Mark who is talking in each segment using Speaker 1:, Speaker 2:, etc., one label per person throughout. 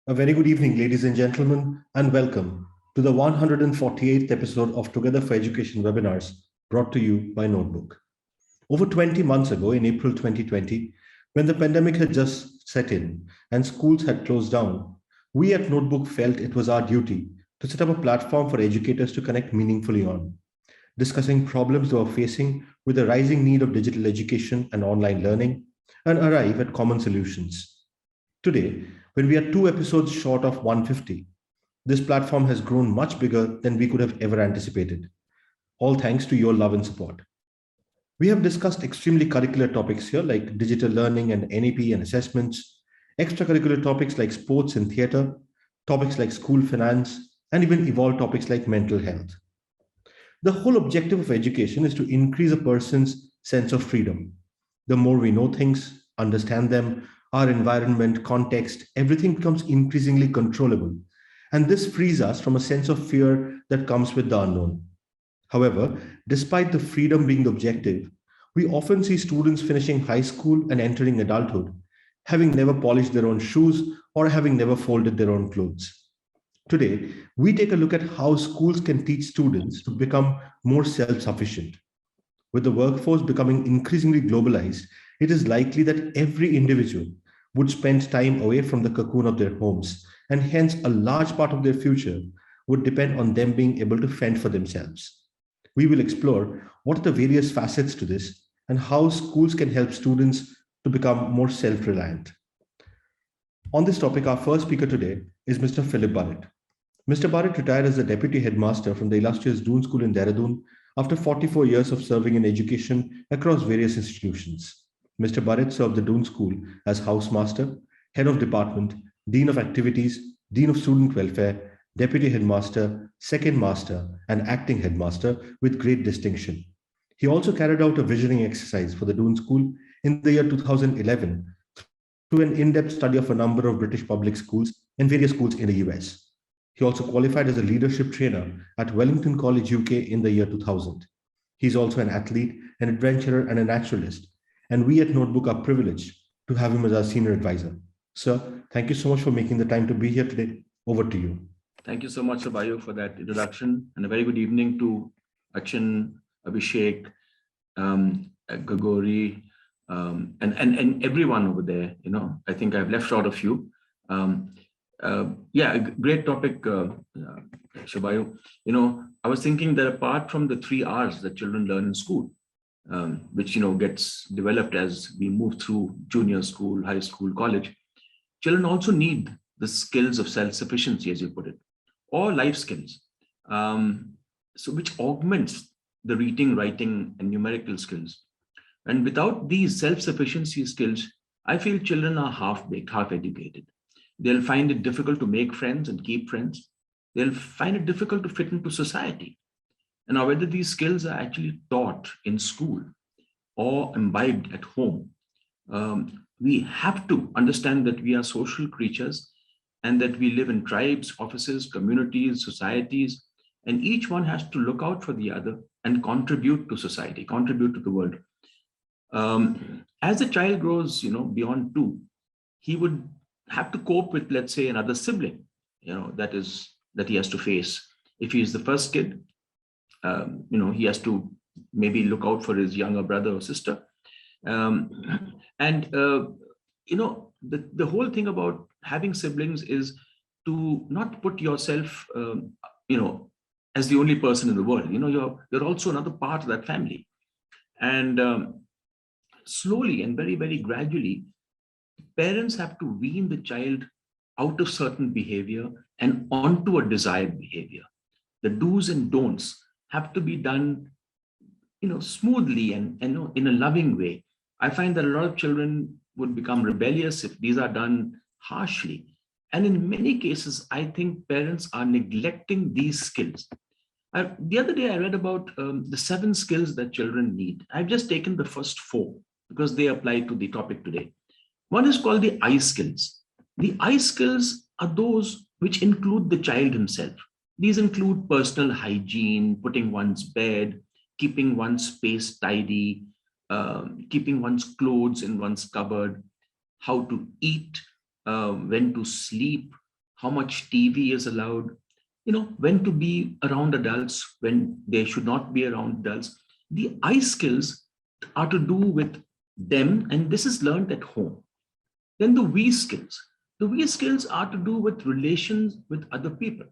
Speaker 1: A very good evening, ladies and gentlemen, and welcome to the 148th episode of Together for Education webinars brought to you by Notebook. Over 20 months ago, in April 2020, when the pandemic had just set in and schools had closed down, we at Notebook felt it was our duty to set up a platform for educators to connect meaningfully on, discussing problems they were facing with the rising need of digital education and online learning, and arrive at common solutions. Today, when we are two episodes short of 150, this platform has grown much bigger than we could have ever anticipated, all thanks to your love and support. We have discussed extremely curricular topics here like digital learning and NEP and assessments, extracurricular topics like sports and theatre, topics like school finance, and even evolved topics like mental health. The whole objective of education is to increase a person's sense of freedom. The more we know things, understand them, our environment, context, everything becomes increasingly controllable. And this frees us from a sense of fear that comes with the unknown. However, despite the freedom being the objective, we often see students finishing high school and entering adulthood, having never polished their own shoes or having never folded their own clothes. Today, we take a look at how schools can teach students to become more self sufficient. With the workforce becoming increasingly globalized, it is likely that every individual would spend time away from the cocoon of their homes, and hence a large part of their future would depend on them being able to fend for themselves. We will explore what are the various facets to this and how schools can help students to become more self reliant. On this topic, our first speaker today is Mr. Philip Barrett. Mr. Barrett retired as the deputy headmaster from the illustrious Doon School in Dehradun after 44 years of serving in education across various institutions. Mr. Barrett served the Doon School as housemaster, head of department, dean of activities, dean of student welfare, deputy headmaster, second master, and acting headmaster with great distinction. He also carried out a visioning exercise for the Doon School in the year 2011 through an in-depth study of a number of British public schools and various schools in the US. He also qualified as a leadership trainer at Wellington College, UK in the year 2000. He's also an athlete, an adventurer, and a naturalist. And we at Notebook are privileged to have him as our senior advisor. Sir, thank you so much for making the time to be here today. Over to you.
Speaker 2: Thank you so much, Sabayo, for that introduction. And a very good evening to Achin, Abhishek, Gagori, and everyone over there. You know, I think I've left out a few. Great topic, Shabayu. You know, I was thinking that apart from the 3 R's that children learn in school, which, you know, gets developed as we move through junior school, high school, college, children also need the skills of self-sufficiency, as you put it, or life skills, so which augments the reading, writing, and numerical skills. And without these self-sufficiency skills, I feel children are half-baked, half-educated. They'll find it difficult to make friends and keep friends. They'll find it difficult to fit into society. And now, whether these skills are actually taught in school or imbibed at home, we have to understand that we are social creatures and that we live in tribes, offices, communities, societies, and each one has to look out for the other and contribute to society, contribute to the world. As the child grows, you know, beyond 2, he would have to cope with, let's say, another sibling, you know, that he has to face. If he is the first kid, you know, he has to maybe look out for his younger brother or sister. You know, the whole thing about having siblings is to not put yourself, you know, as the only person in the world. You know, you're also another part of that family. And slowly and very, very gradually, parents have to wean the child out of certain behavior and onto a desired behavior. The do's and don'ts have to be done, you know, smoothly and you know, in a loving way. I find that a lot of children would become rebellious if these are done harshly. And in many cases, I think parents are neglecting these skills. The other day, I read about the 7 skills that children need. I've just taken the first 4 because they apply to the topic today. One is called the I skills. The I skills are those which include the child himself. These include personal hygiene, putting one's bed, keeping one's space tidy, keeping one's clothes in one's cupboard, how to eat, when to sleep, how much TV is allowed, when to be around adults, when they should not be around adults. The I skills are to do with them, and this is learned at home. Then the we skills. The we skills are to do with relations with other people.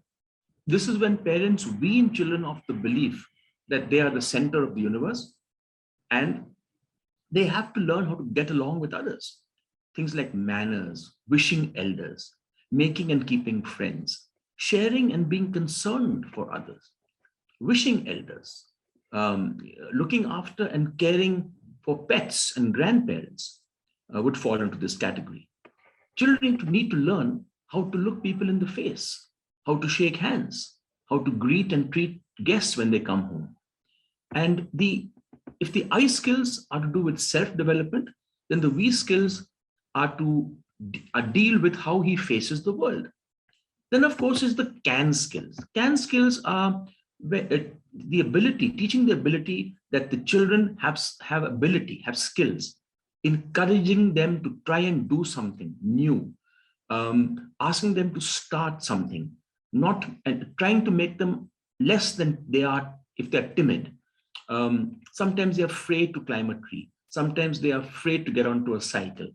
Speaker 2: This is when parents wean children of the belief that they are the center of the universe, and they have to learn how to get along with others. Things like manners, wishing elders, making and keeping friends, sharing and being concerned for others, wishing elders, looking after and caring for pets and grandparents would fall into this category. Children need to learn how to look people in the face, how to shake hands, how to greet and treat guests when they come home. And if the I skills are to do with self-development, then the we skills are to deal with how he faces the world. Then, of course, is the can skills. Can skills are the ability, teaching the ability that the children have skills, encouraging them to try and do something new, asking them to start something, not and trying to make them less than they are if they're timid. Sometimes they're afraid to climb a tree. Sometimes they are afraid to get onto a cycle.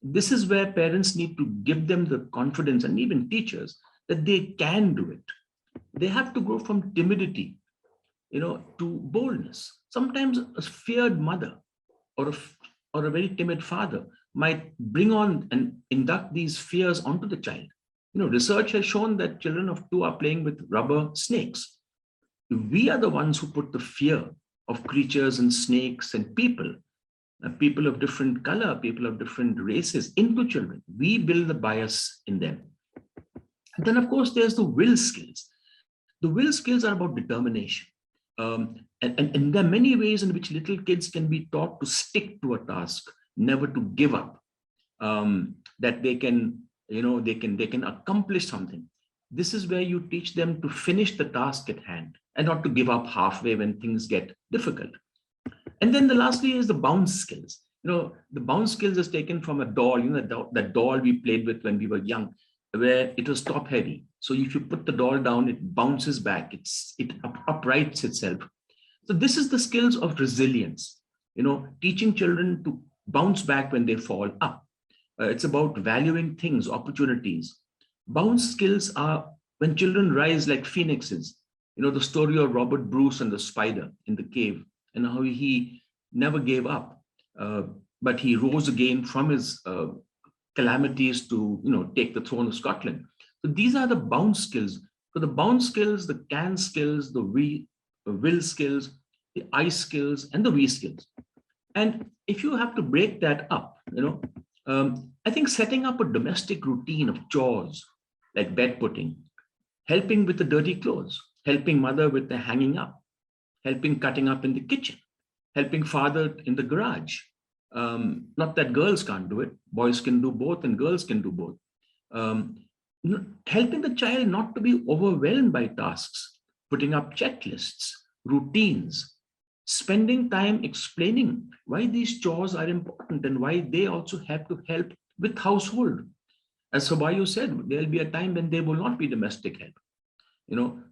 Speaker 2: This is where parents need to give them the confidence, and even teachers, that they can do it. They have to go from timidity, to boldness. Sometimes a feared mother or a very timid father might bring on and induct these fears onto the child. Research has shown that children of 2 are playing with rubber snakes. We are the ones who put the fear of creatures and snakes and people of different color, people of different races into children. We build the bias in them. And then, of course, there's the will skills. The will skills are about determination. And there are many ways in which little kids can be taught to stick to a task, never to give up, that they can accomplish something. This is where you teach them to finish the task at hand and not to give up halfway when things get difficult. And then the lastly is the bounce skills. The bounce skills is taken from a doll, that doll we played with when we were young, where it was top heavy. So if you put the doll down, it bounces back, it uprights itself. So this is the skills of resilience, teaching children to bounce back when they fall up. It's about valuing things, opportunities. Bounce skills are when children rise like phoenixes. The story of Robert Bruce and the spider in the cave, and how he never gave up, but he rose again from his calamities to take the throne of Scotland. So these are the bounce skills. So the bounce skills, the can skills, the will skills, the I skills, and the we skills. And if you have to break that up, I think setting up a domestic routine of chores like bed putting, helping with the dirty clothes, helping mother with the hanging up, helping cutting up in the kitchen, helping father in the garage. Not that girls can't do it, boys can do both and girls can do both. Helping the child not to be overwhelmed by tasks, putting up checklists, routines, spending time explaining why these chores are important and why they also have to help with household. As Sabayu said, there'll be a time when there will not be domestic help.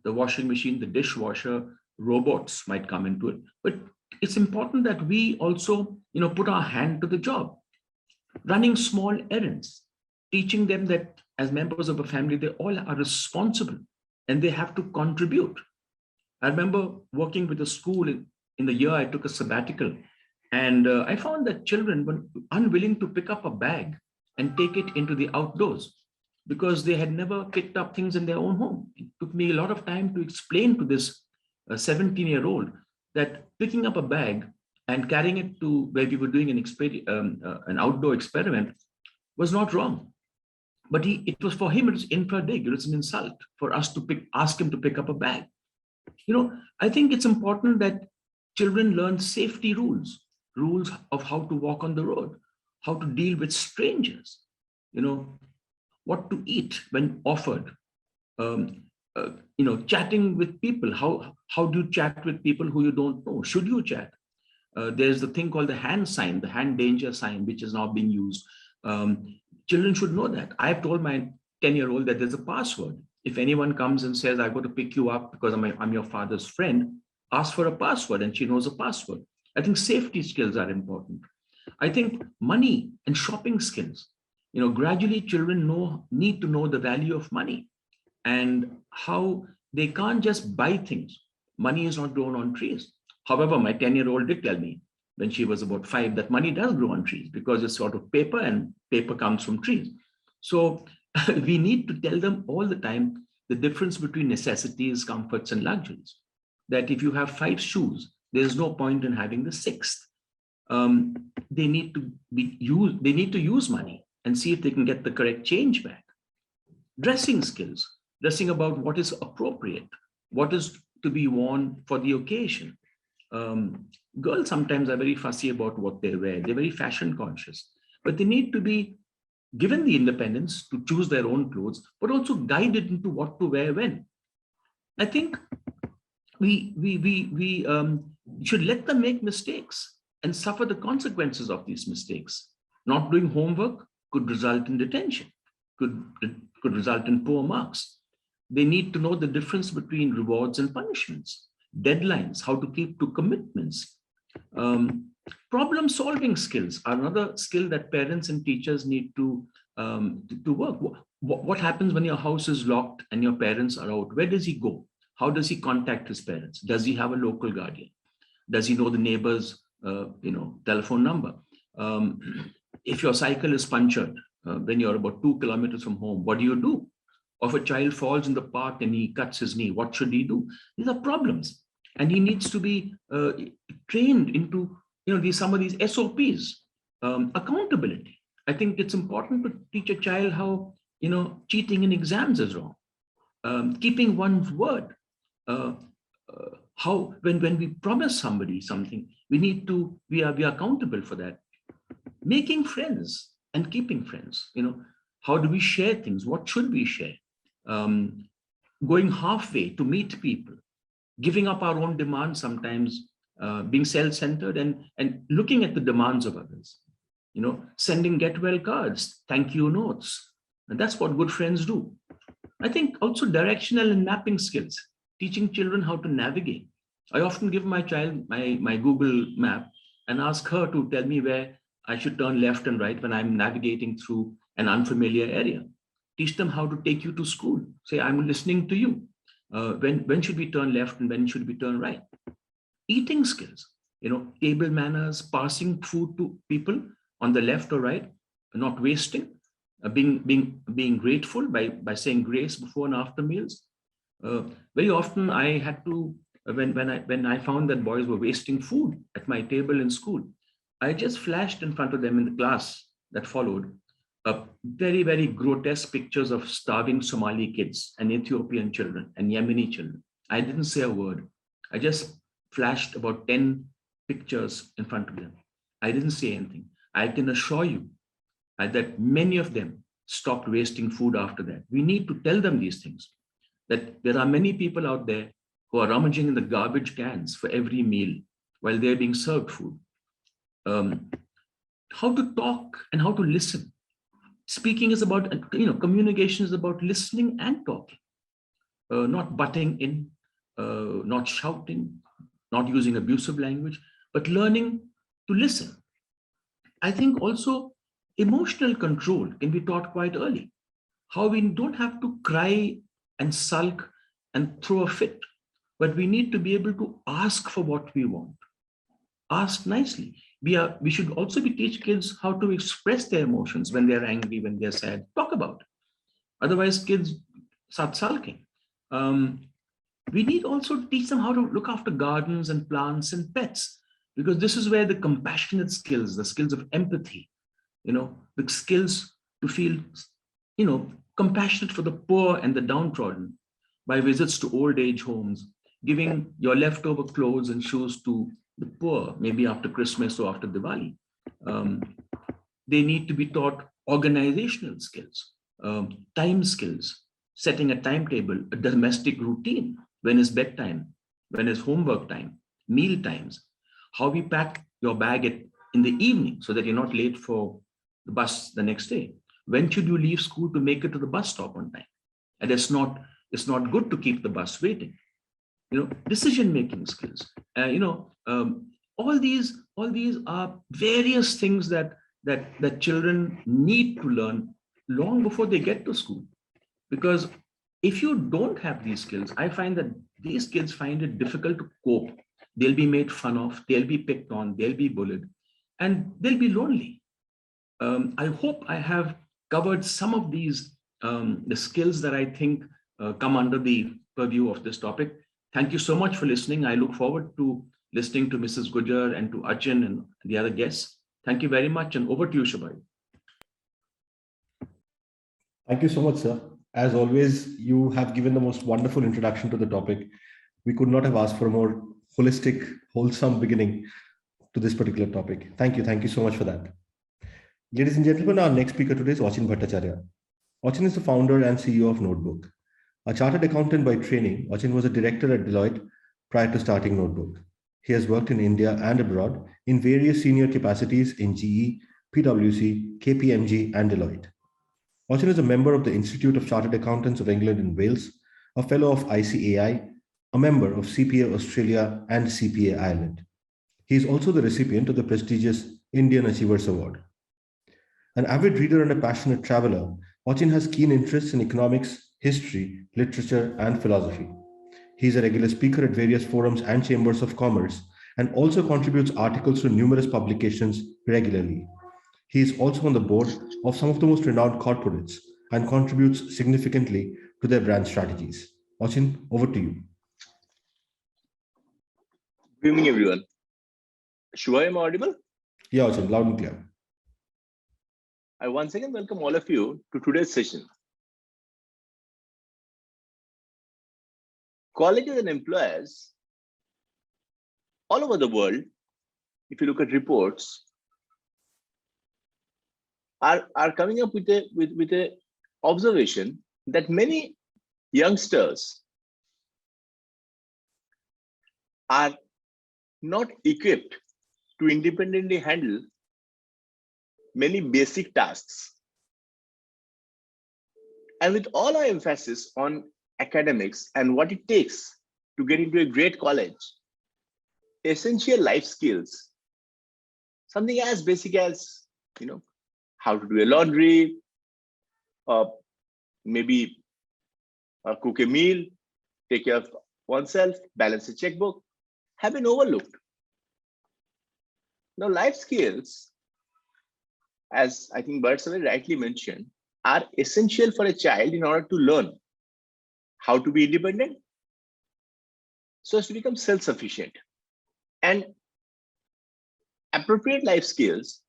Speaker 2: The washing machine, the dishwasher, robots might come into it. But it's important that we also, put our hand to the job, running small errands, teaching them that as members of a family, they all are responsible and they have to contribute. I remember working with a school in the year I took a sabbatical, and I found that children were unwilling to pick up a bag and take it into the outdoors because they had never picked up things in their own home. It took me a lot of time to explain to this 17-year-old that picking up a bag and carrying it to where we were doing an outdoor experiment was not wrong. But it was for him, it was infra-dig, it was an insult for us to ask him to pick up a bag. I think it's important that children learn safety rules of how to walk on the road, how to deal with strangers, what to eat when offered, chatting with people. How do you chat with people who you don't know? Should you chat? There's the thing called the hand danger sign, which is now being used. Children should know that. I've told my 10-year-old that there's a password. If anyone comes and says, I go to pick you up because I'm your father's friend, ask for a password, and she knows a password. I think safety skills are important. I think money and shopping skills, gradually children need to know the value of money and how they can't just buy things. Money is not grown on trees. However, my 10-year-old did tell me when she was about 5 that money does grow on trees because it's sort of paper and paper comes from trees. So we need to tell them all the time the difference between necessities, comforts, and luxuries. That if you have 5 shoes, there's no point in having the 6th. They need to use money and see if they can get the correct change back. Dressing skills, dressing about what is appropriate, what is to be worn for the occasion. Girls sometimes are very fussy about what they wear. They're very fashion conscious, but they need to be given the independence to choose their own clothes, but also guided into what to wear when. I think we should let them make mistakes and suffer the consequences of these mistakes. Not doing homework could result in detention, could result in poor marks. They need to know the difference between rewards and punishments, deadlines, how to keep to commitments. Problem-solving skills are another skill that parents and teachers need to work. What happens when your house is locked and your parents are out? Where does he go? How does he contact his parents? Does he have a local guardian? Does he know the neighbor's telephone number? If your cycle is punctured when you're about 2 kilometers from home, what do you do? Or if a child falls in the park and he cuts his knee, what should he do? These are problems. And he needs to be trained into some of these SOPs. Accountability. I think it's important to teach a child how cheating in exams is wrong. Keeping one's word. How when we promise somebody something, we are accountable for that. Making friends and keeping friends. How do we share things? What should we share? Going halfway to meet people, giving up our own demands sometimes, being self-centered and looking at the demands of others. Sending get well cards, thank you notes, and that's what good friends do. I think also directional and mapping skills, teaching children how to navigate. I often give my child my Google map and ask her to tell me where I should turn left and right when I'm navigating through an unfamiliar area. Teach them how to take you to school. Say, I'm listening to you. When should we turn left and when should we turn right? Eating skills, table manners, passing food to people on the left or right, not wasting, being grateful by saying grace before and after meals. Very often I had to, when I found that boys were wasting food at my table in school, I just flashed in front of them in the class that followed very, very grotesque pictures of starving Somali kids and Ethiopian children and Yemeni children. I didn't say a word. I just flashed about 10 pictures in front of them. I didn't say anything. I can assure you that many of them stopped wasting food after that. We need to tell them these things, that there are many people out there who are rummaging in the garbage cans for every meal while they're being served food. How to talk and how to listen. Speaking is about, communication is about listening and talking, not butting in, not shouting, not using abusive language, but learning to listen. I think also emotional control can be taught quite early. How we don't have to cry and sulk and throw a fit, but we need to be able to ask for what we want. Ask nicely. We should also teach kids how to express their emotions when they're angry, when they're sad. Talk about it. Otherwise, kids start sulking. We need also to teach them how to look after gardens and plants and pets, because this is where the compassionate skills, the skills of empathy, the skills to feel, compassionate for the poor and the downtrodden by visits to old age homes, giving your leftover clothes and shoes to the poor, maybe after Christmas or after Diwali. They need to be taught organizational skills, time skills, setting a timetable, a domestic routine. When is bedtime? When is homework time? Meal times? How we pack your bag in the evening so that you're not late for the bus the next day. when should you leave school to make it to the bus stop on time? And it's not good to keep the bus waiting. Decision making skills. All these are various things that children need to learn long before they get to school. Because if you don't have these skills, I find that these kids find it difficult to cope. They'll be made fun of, they'll be picked on, they'll be bullied, and they'll be lonely. I hope I have covered some of these, the skills that I think come under the purview of this topic. Thank you so much for listening. I look forward to listening to Mrs. Gujjar and to Achin and the other guests. Thank you very much, and over to you, Shabai.
Speaker 1: Thank you so much, sir. As always, you have given the most wonderful introduction to the topic. We could not have asked for a more holistic, wholesome beginning to this particular topic. Thank you. Thank you so much for that. Ladies and gentlemen, our next speaker today is Achin Bhattacharya. Achin is the founder and CEO of Notebook. A chartered accountant by training, Achin was a director at Deloitte prior to starting Notebook. He has worked in India and abroad in various senior capacities in GE, PwC, KPMG, and Deloitte. Achin is a member of the Institute of Chartered Accountants of England and Wales, a fellow of ICAI, a member of CPA Australia and CPA Ireland. He is also the recipient of the prestigious Indian Achievers Award. An avid reader and a passionate traveler, Achin has keen interests in economics, history, literature, and philosophy. He is a regular speaker at various forums and chambers of commerce and also contributes articles to numerous publications regularly. He is also on the board of some of the most renowned corporates and contributes significantly to their brand strategies. Achin, over to you.
Speaker 3: Good evening, everyone. Shubha, am I audible?
Speaker 1: Yeah, Achin, loud and clear.
Speaker 3: I once again welcome all of you to today's session. Colleges and employers all over the world, if you look at reports, are coming up with a observation that many youngsters are not equipped to independently handle many basic tasks. And with all our emphasis on academics and what it takes to get into a great college, essential life skills, something as basic as, how to do a laundry, maybe cook a meal, take care of oneself, balance a checkbook, have been overlooked. Now, life skills, as I think Bharat rightly mentioned, are essential for a child in order to learn how to be independent so as to become self-sufficient. And appropriate life skills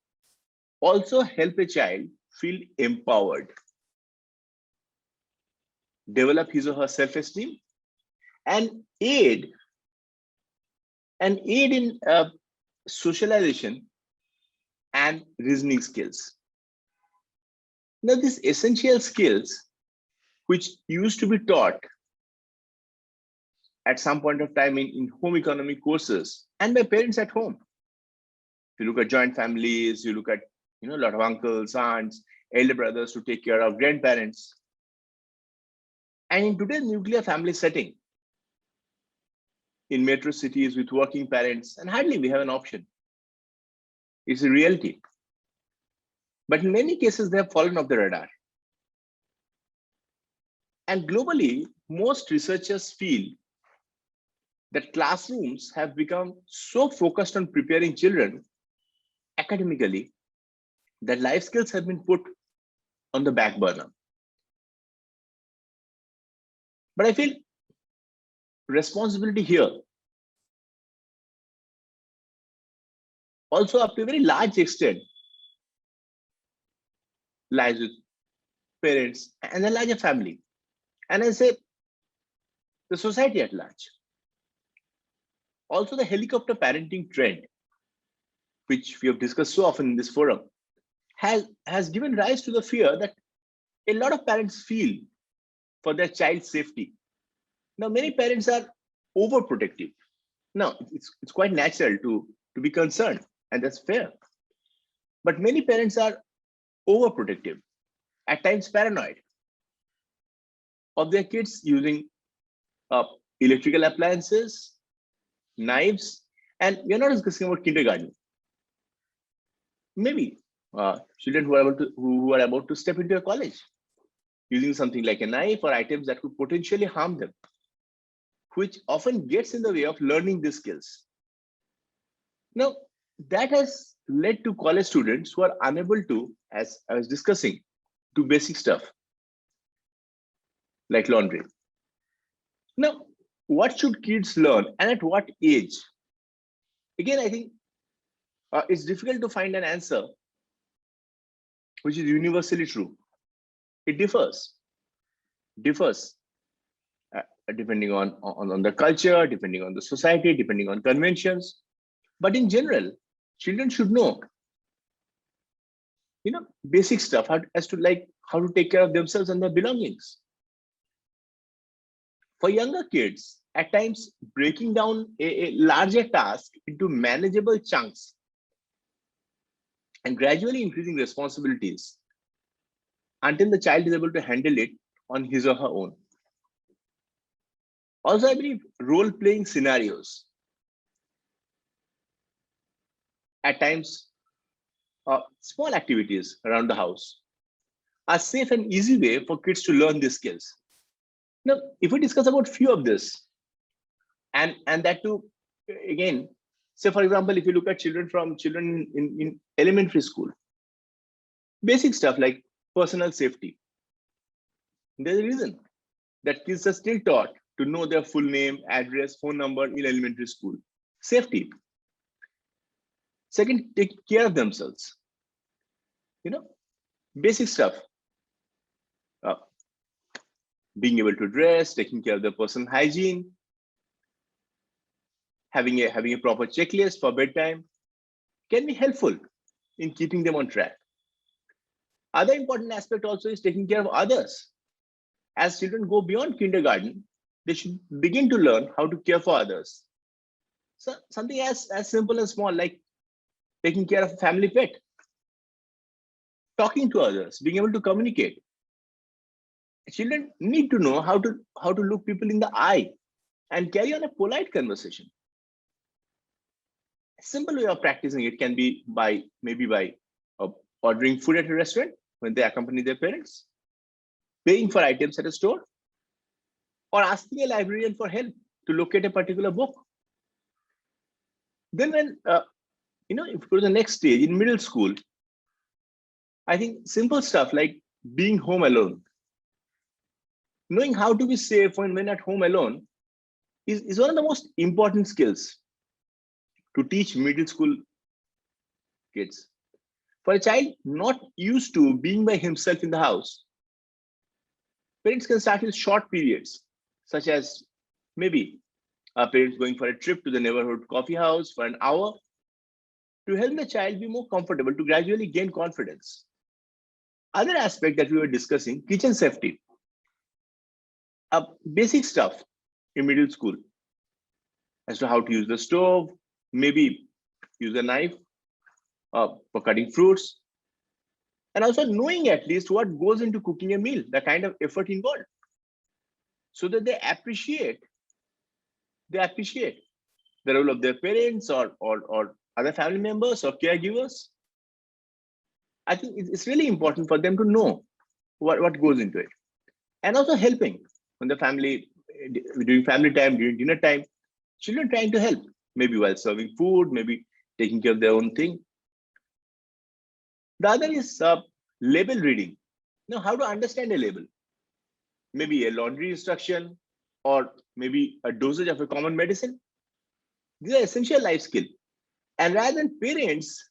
Speaker 3: also help a child feel empowered, develop his or her self-esteem, and aid in socialization and reasoning skills. Now, these essential skills, which used to be taught at some point of time in home economic courses and by parents at home. If you look at joint families, you look at a lot of uncles, aunts, elder brothers to take care of grandparents. And in today's nuclear family setting, in metro cities with working parents, and hardly we have an option. It's a reality. But in many cases, they have fallen off the radar. And globally, most researchers feel that classrooms have become so focused on preparing children academically that life skills have been put on the back burner. But I feel responsibility here also up to a very large extent lies with parents and a larger family. And I say the society at large. Also the helicopter parenting trend, which we have discussed so often in this forum, has given rise to the fear that a lot of parents feel for their child's safety. Now, many parents are overprotective. Now, it's quite natural to be concerned, and that's fair. But many parents are overprotective. at times paranoid of their kids using uh, electrical appliances, knives, and we're not discussing about kindergarten. Maybe children who are about to step into a college using something like a knife or items that could potentially harm them, which often gets in the way of learning these skills. Now, that has led to college students who are unable to, as I was discussing, do basic stuff like laundry. Now, what should kids learn and at what age? Again, I think it's difficult to find an answer which is universally true. It differs depending on the culture, depending on the society, depending on conventions. But in general, children should know, basic stuff as to like how to take care of themselves and their belongings. For younger kids, at times breaking down a larger task into manageable chunks and gradually increasing responsibilities until the child is able to handle it on his or her own. Also, I believe role-playing scenarios at times, small activities around the house are safe and easy way for kids to learn these skills. Now, if we discuss about few of this, and that too, again, say for example, if you look at children in elementary school, basic stuff like personal safety. There's a reason that kids are still taught to know their full name, address, phone number in elementary school. Safety. Second, take care of themselves. Basic stuff. Being able to dress, taking care of their personal hygiene, having a proper checklist for bedtime can be helpful in keeping them on track. Other important aspect also is taking care of others. As children go beyond kindergarten, they should begin to learn how to care for others. So something as simple and small like taking care of a family pet, talking to others, being able to communicate. Children need to know how to look people in the eye and carry on a polite conversation. A simple way of practicing it can be by ordering food at a restaurant when they accompany their parents, paying for items at a store, or asking a librarian for help to locate a particular book. Then when, if you go to the next stage in middle school, I think simple stuff like being home alone, knowing how to be safe when at home alone is one of the most important skills to teach middle school kids. For a child not used to being by himself in the house, parents can start with short periods, such as maybe parents going for a trip to the neighborhood coffee house for an hour to help the child be more comfortable to gradually gain confidence. Other aspect that we were discussing, kitchen safety. Basic stuff in middle school as to how to use the stove, maybe use a knife for cutting fruits, and also knowing at least what goes into cooking a meal, the kind of effort involved, so that they appreciate the role of their parents or other family members or caregivers. I think it's really important for them to know what goes into it, and also helping when the family during family time, during dinner time, children trying to help, maybe while serving food, maybe taking care of their own thing. The other is label reading. How to understand a label, maybe a laundry instruction or maybe a dosage of a common medicine. These are essential life skills. And rather than parents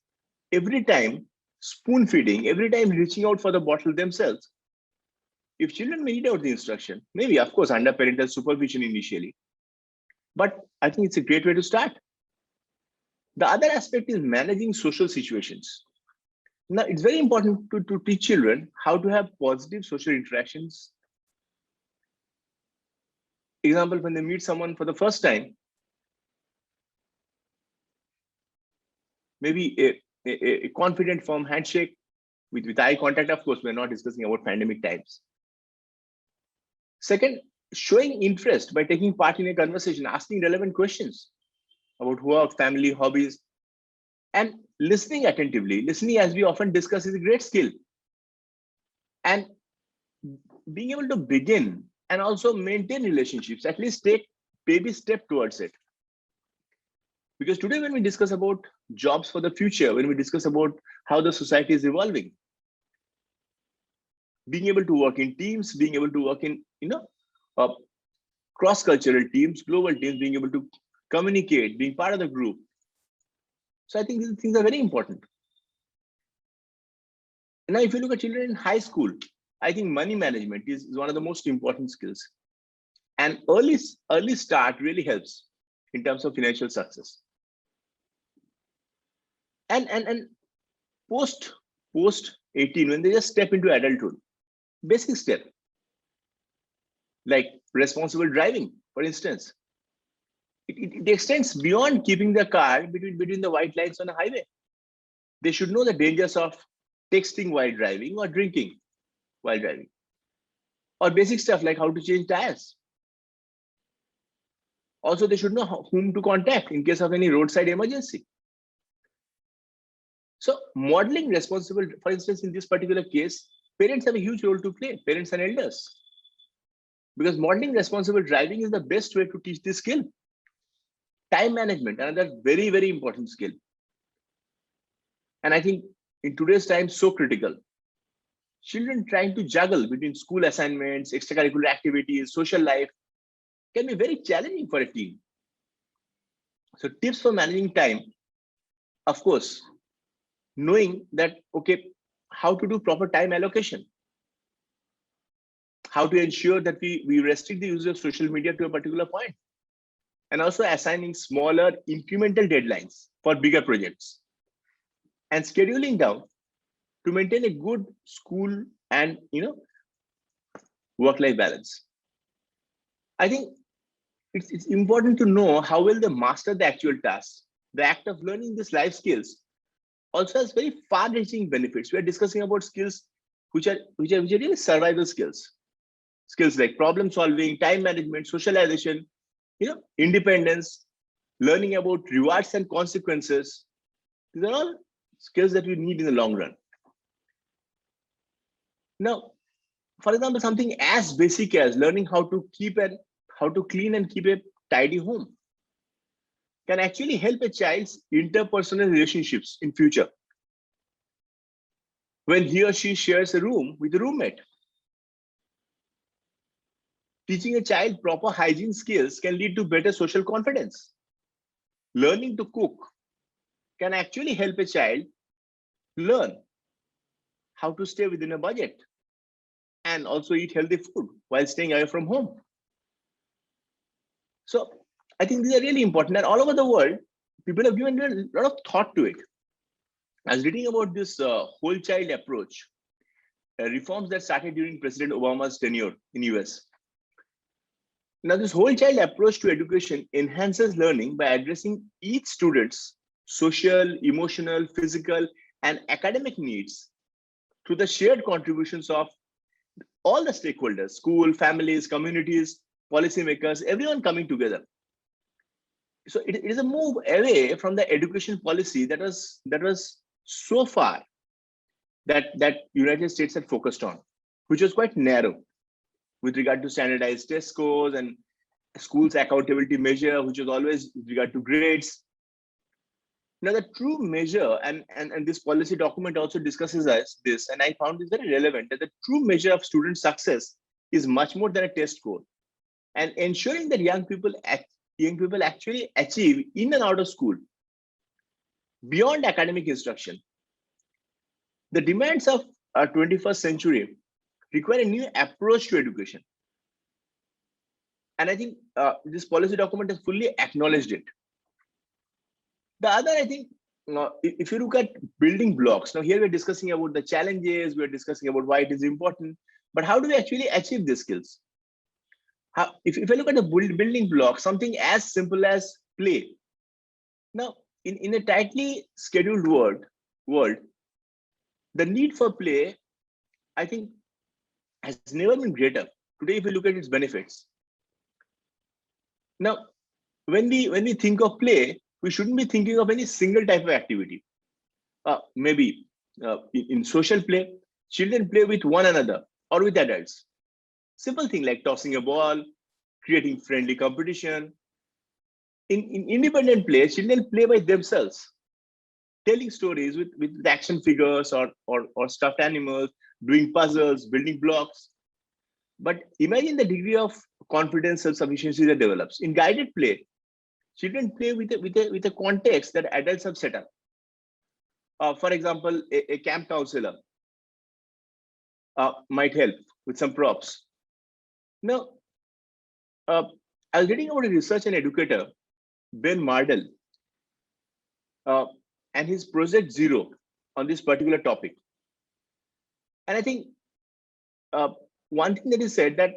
Speaker 3: every time spoon feeding, every time reaching out for the bottle themselves, if children may read out the instruction, maybe of course under parental supervision initially, but I think it's a great way to start. The other aspect is managing social situations. Now, it's very important to teach children how to have positive social interactions. Example, when they meet someone for the first time, maybe a confident, firm handshake with eye contact. Of course, we're not discussing about pandemic times. Second, showing interest by taking part in a conversation, asking relevant questions about work, family, hobbies, and listening attentively. Listening, as we often discuss, is a great skill. And being able to begin and also maintain relationships, at least take baby step towards it. Because today, when we discuss about jobs for the future, when we discuss about how the society is evolving, being able to work in teams, being able to work in cross-cultural teams, global teams, being able to communicate, being part of the group. So I think these things are very important. And now, if you look at children in high school, I think money management is one of the most important skills. And early start really helps in terms of financial success. And post 18, when they just step into adulthood, basic step like responsible driving, for instance, it extends beyond keeping the car between the white lines on a highway. They should know the dangers of texting while driving or drinking while driving, or basic stuff like how to change tires. Also, they should know whom to contact in case of any roadside emergency. So modeling responsible, for instance, in this particular case, parents have a huge role to play, parents and elders. Because modeling responsible driving is the best way to teach this skill. Time management, another very, very important skill. And I think in today's time, so critical. Children trying to juggle between school assignments, extracurricular activities, social life can be very challenging for a teen. So tips for managing time, of course, knowing that, okay, how to do proper time allocation, how to ensure that we restrict the use of social media to a particular point, and also assigning smaller incremental deadlines for bigger projects, and scheduling down to maintain a good school and work-life balance. I think it's important to know how well they master the actual task. The act of learning these life skills also has very far-reaching benefits. We are discussing about skills which are really survival skills. Skills like problem solving, time management, socialization, independence, learning about rewards and consequences. These are all skills that we need in the long run. Now, for example, something as basic as learning how to clean and keep a tidy home can actually help a child's interpersonal relationships in future when he or she shares a room with a roommate. Teaching a child proper hygiene skills can lead to better social confidence. Learning to cook can actually help a child learn how to stay within a budget and also eat healthy food while staying away from home. So I think these are really important, and all over the world, people have given a lot of thought to it. I was reading about this whole child approach, reforms that started during President Obama's tenure in US. Now, this whole child approach to education enhances learning by addressing each student's social, emotional, physical, and academic needs through the shared contributions of all the stakeholders, school, families, communities, policymakers, everyone coming together. So it is a move away from the education policy that was so far that United States had focused on, which was quite narrow with regard to standardized test scores and schools accountability measure, which was always with regard to grades. Now, the true measure, and this policy document also discusses this, and I found this very relevant, that the true measure of student success is much more than a test score. And ensuring that young people actually achieve in and out of school beyond academic instruction. The demands of our 21st century require a new approach to education. And I think this policy document has fully acknowledged it. The other, I think, if you look at building blocks, now here we're discussing about the challenges, we're discussing about why it is important, but how do we actually achieve these skills? If I look at the building block, something as simple as play. Now, in a tightly scheduled world, the need for play, I think, has never been greater. Today, if you look at its benefits. Now, when we think of play, we shouldn't be thinking of any single type of activity. Maybe in social play, children play with one another or with adults. Simple thing like tossing a ball, creating friendly competition. In independent play, children play by themselves, telling stories with action figures or stuffed animals, doing puzzles, building blocks. But imagine the degree of confidence, self-sufficiency that develops. In guided play, children play with a context that adults have set up. For example, a camp counselor might help with some props. Now, I was reading about a research and educator, Ben Mardell, and his Project Zero on this particular topic. And I think one thing that he said, that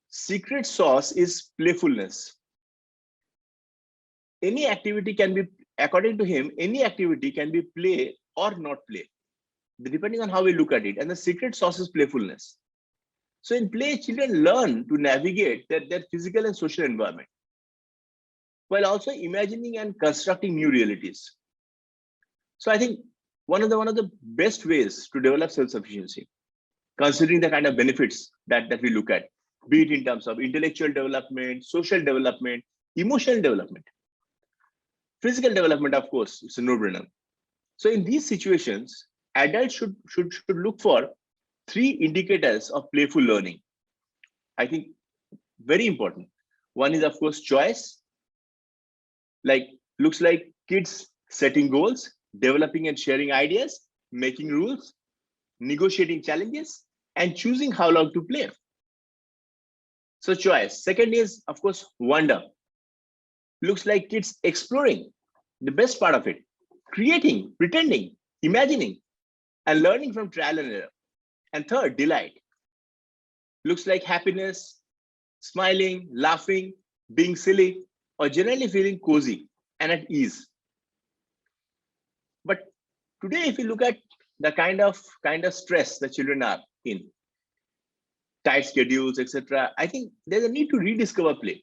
Speaker 3: secret sauce is playfulness. Any activity can be, according to him, any activity can be play or not play, depending on how we look at it. And the secret sauce is playfulness. So in play, children learn to navigate their physical and social environment, while also imagining and constructing new realities. So I think one of the best ways to develop self-sufficiency, considering the kind of benefits that we look at, be it in terms of intellectual development, social development, emotional development, physical development, of course, it's a no-brainer. So in these situations, adults should look for 3 indicators of playful learning. I think very important. One is, of course, choice. Like, looks like kids setting goals, developing and sharing ideas, making rules, negotiating challenges, and choosing how long to play. So choice. Second is, of course, wonder. Looks like kids exploring, the best part of it, creating, pretending, imagining, and learning from trial and error. And third, delight. Looks like happiness, smiling, laughing, being silly, or generally feeling cozy and at ease. But today, if you look at the kind of stress that children are in, tight schedules, etc., I think there's a need to rediscover play,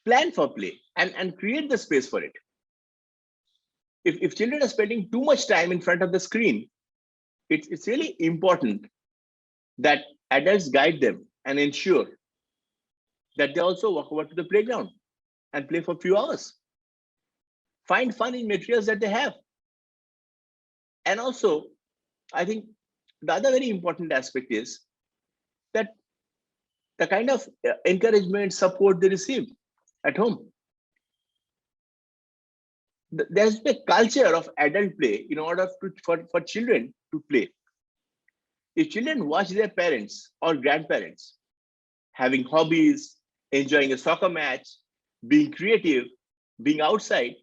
Speaker 3: plan for play, and create the space for it. If children are spending too much time in front of the screen, it's really important that adults guide them and ensure that they also walk over to the playground and play for a few hours. Find fun in materials that they have. And also, I think the other very important aspect is that the kind of encouragement, support they receive at home. There's a culture of adult play in order for children to play. If children watch their parents or grandparents having hobbies, enjoying a soccer match, being creative, being outside,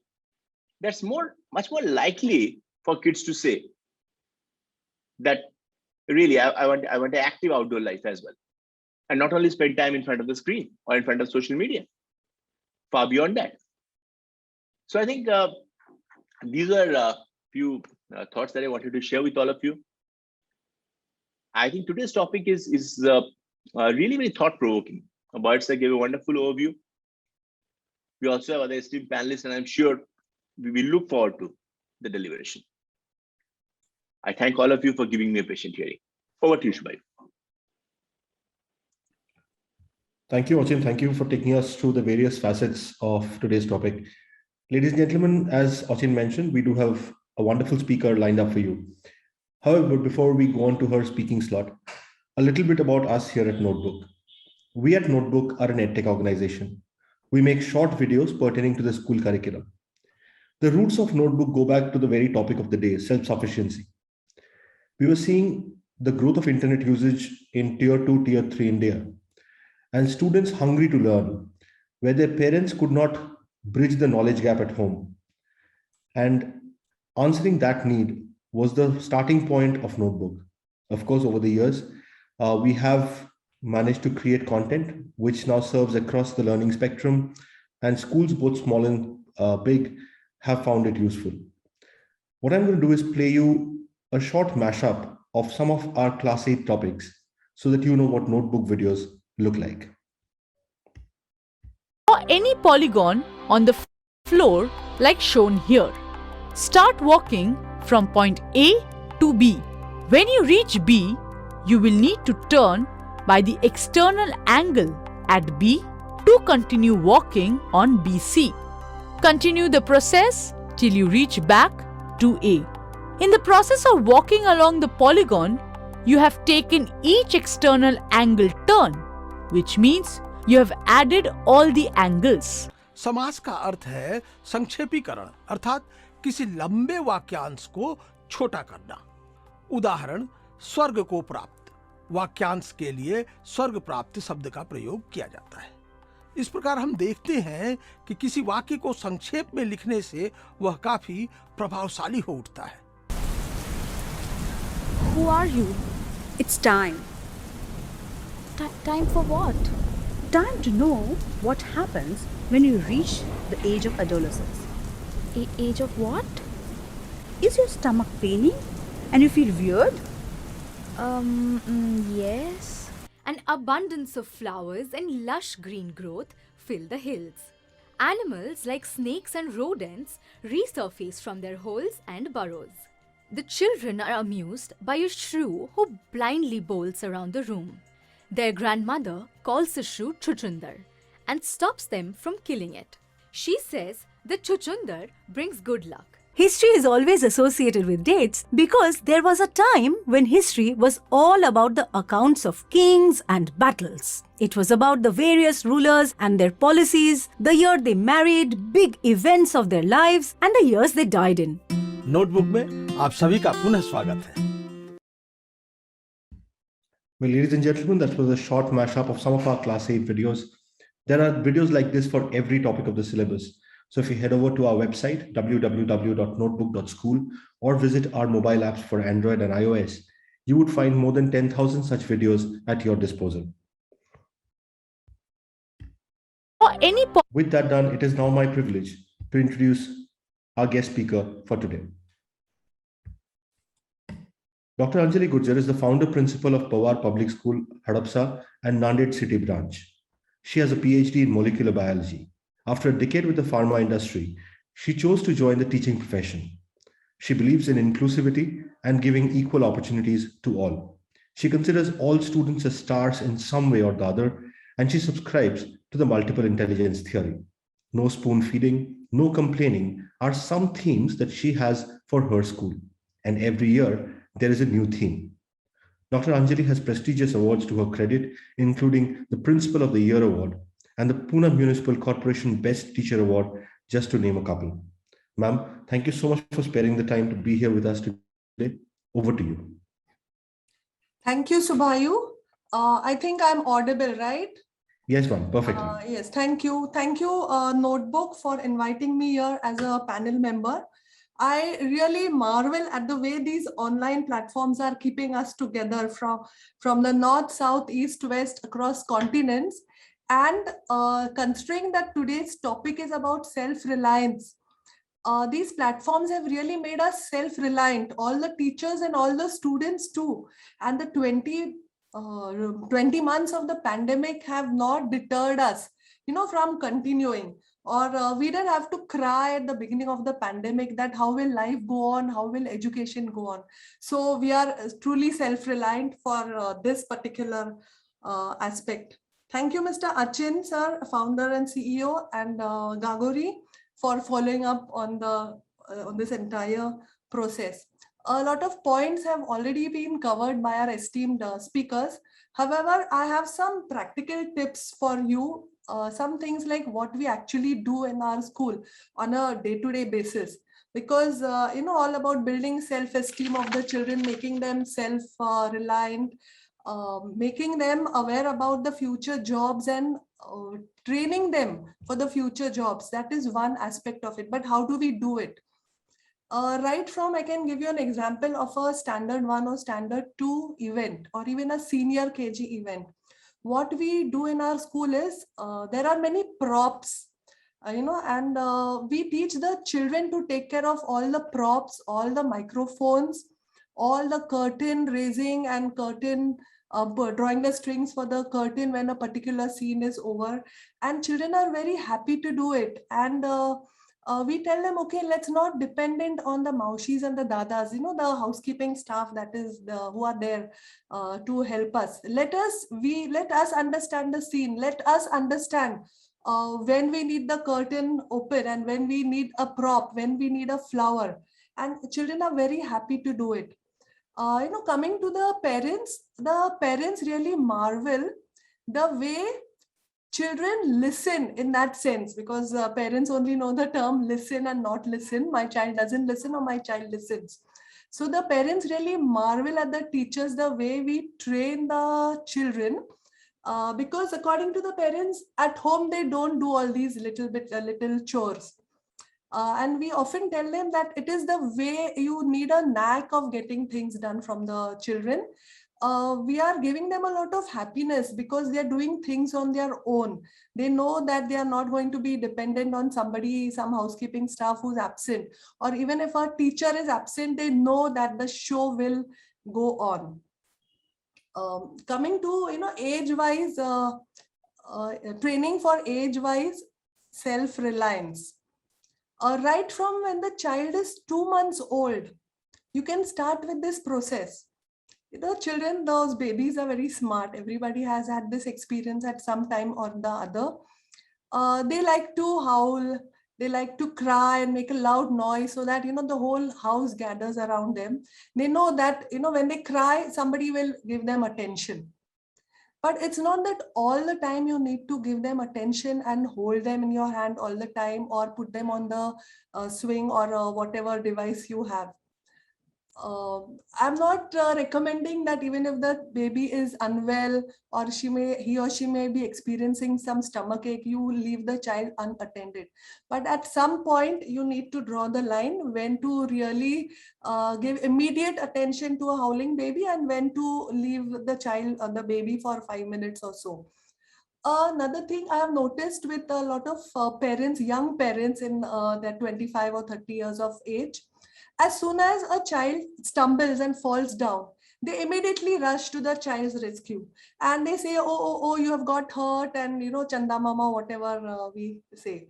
Speaker 3: that's much more likely for kids to say that really I want an active outdoor life as well, and not only spend time in front of the screen or in front of social media. Far beyond that. So I think these are a few thoughts that I wanted to share with all of you. I think today's topic is really very thought-provoking. Abartsa gave a wonderful overview. We also have other esteemed panelists, and I'm sure we will look forward to the deliberation. I thank all of you for giving me a patient hearing. Over to you, Shubhai.
Speaker 1: Thank you, Achin. Thank you for taking us through the various facets of today's topic. Ladies and gentlemen, as Achin mentioned, we do have a wonderful speaker lined up for you. However, before we go on to her speaking slot, a little bit about us here at Notebook. We at Notebook are an EdTech organization. We make short videos pertaining to the school curriculum. The roots of Notebook go back to the very topic of the day, self-sufficiency. We were seeing the growth of internet usage in tier 2, tier 3 India, and students hungry to learn, where their parents could not bridge the knowledge gap at home. And answering that need was the starting point of Notebook. Of course, over the years, we have managed to create content which now serves across the learning spectrum, and schools both small and big have found it useful. What I'm going to do is play you a short mashup of some of our Class 8 topics so that you know what notebook videos look like.
Speaker 4: Draw any polygon on the floor like shown here. Start walking from point A to B. When you reach B, you will need to turn by the external angle at B to continue walking on BC. Continue the process till you reach back to A. In the process of walking along the polygon, you have taken each external angle turn, which means you have added all the angles.
Speaker 5: समास का अर्थ है संक्षेपीकरण, अर्थात किसी लंबे वाक्यांश को छोटा करना। उदाहरण, स्वर्ग को प्राप्त। वाक्यांश के लिए स्वर्ग प्राप्त शब्द का प्रयोग किया जाता है। इस प्रकार हम देखते हैं कि किसी वाक्य को संक्षेप में लिखने से वह काफी प्रभावशाली हो उठता है।
Speaker 4: Who are you?
Speaker 6: It's time.
Speaker 4: Time for what?
Speaker 6: Time to know what happens when you reach the age of adolescence.
Speaker 4: Age of what?
Speaker 6: Is your stomach paining and you feel weird?
Speaker 7: Yes. An abundance of flowers and lush green growth fill the hills. Animals like snakes and rodents resurface from their holes and burrows. The children are amused by a shrew who blindly bowls around the room. Their grandmother calls the shrew Chuchundar and stops them from killing it. She says the Chuchundar brings good luck.
Speaker 6: History is always associated with dates because there was a time when history was all about the accounts of kings and battles. It was about the various rulers and their policies, the year they married, big events of their lives, and the years they died in.
Speaker 5: Notebook में आप सभी का पुनः स्वागत है।
Speaker 1: Well, ladies and gentlemen, that was a short mashup of some of our Class 8 videos. There are videos like this for every topic of the syllabus. So if you head over to our website, www.notebook.school, or visit our mobile apps for Android and iOS, you would find more than 10,000 such videos at your disposal.
Speaker 4: Or any
Speaker 1: With that done, it is now my privilege to introduce our guest speaker for today. Dr. Anjali Gurjar is the founder principal of Pawar Public School, Hadapsa and Nanded City branch. She has a PhD in molecular biology. After a decade with the pharma industry, she chose to join the teaching profession. She believes in inclusivity and giving equal opportunities to all. She considers all students as stars in some way or the other, and she subscribes to the multiple intelligence theory. No spoon feeding, no complaining are some themes that she has for her school. And every year, there is a new theme. Dr. Anjali has prestigious awards to her credit, including the Principal of the Year Award and the Pune Municipal Corporation Best Teacher Award, just to name a couple. Ma'am, thank you so much for sparing the time to be here with us today. Over to you.
Speaker 8: Thank you, Subhayu. I think I'm audible, right?
Speaker 1: Yes, ma'am, perfectly.
Speaker 8: Yes, thank you. Thank you, Notebook, for inviting me here as a panel member. I really marvel at the way these online platforms are keeping us together from the north, south, east, west, across continents. And considering that today's topic is about self-reliance, these platforms have really made us self-reliant, all the teachers and all the students too. And the 20 months of the pandemic have not deterred us, from continuing. Or we didn't have to cry at the beginning of the pandemic that how will life go on, how will education go on. So we are truly self-reliant for this particular aspect. Thank you, Mr. Achin, sir, founder and CEO, and Gagori for following up on this entire process. A lot of points have already been covered by our esteemed speakers. However, I have some practical tips for you. Some things like what we actually do in our school on a day-to-day basis, because all about building self-esteem of the children, making them self-reliant, making them aware about the future jobs and training them for the future jobs. That is one aspect of it. But how do we do it? Right from, I can give you an example of a standard 1 or standard 2 event, or even a senior KG event. What we do in our school is there are many props And we teach the children to take care of all the props, all the microphones, all the curtain raising and curtain drawing the strings for the curtain when a particular scene is over. And children are very happy to do it. And we tell them, okay, let's not dependent on the maushis and the dadas, the housekeeping staff that is who are there to help us. Let us understand the scene. Let us understand when we need the curtain open and when we need a prop, when we need a flower. And children are very happy to do it. Coming to the parents really marvel the way children listen in that sense, because parents only know the term listen and not listen. My child doesn't listen or my child listens. So the parents really marvel at the teachers, the way we train the children, because according to the parents, at home they don't do all these little chores. And we often tell them that it is the way you need a knack of getting things done from the children. We are giving them a lot of happiness because they are doing things on their own. They know that they are not going to be dependent on somebody, some housekeeping staff who's absent, or even if a teacher is absent, they know that the show will go on. Coming to age-wise, training for age-wise self-reliance. Right from when the child is 2 months old, you can start with this process. The children, those babies are very smart. Everybody has had this experience at some time or the other. They like to howl, they like to cry and make a loud noise so that, the whole house gathers around them. They know that, when they cry, somebody will give them attention. But it's not that all the time you need to give them attention and hold them in your hand all the time or put them on the swing or whatever device you have. I'm not recommending that even if the baby is unwell or he or she may be experiencing some stomachache, you leave the child unattended. But at some point, you need to draw the line when to really give immediate attention to a howling baby and when to leave the child or the baby for 5 minutes or so. Another thing I have noticed with a lot of parents, young parents in their 25 or 30 years of age, as soon as a child stumbles and falls down, they immediately rush to the child's rescue and they say, oh, you have got hurt, and Chanda mama, whatever we say.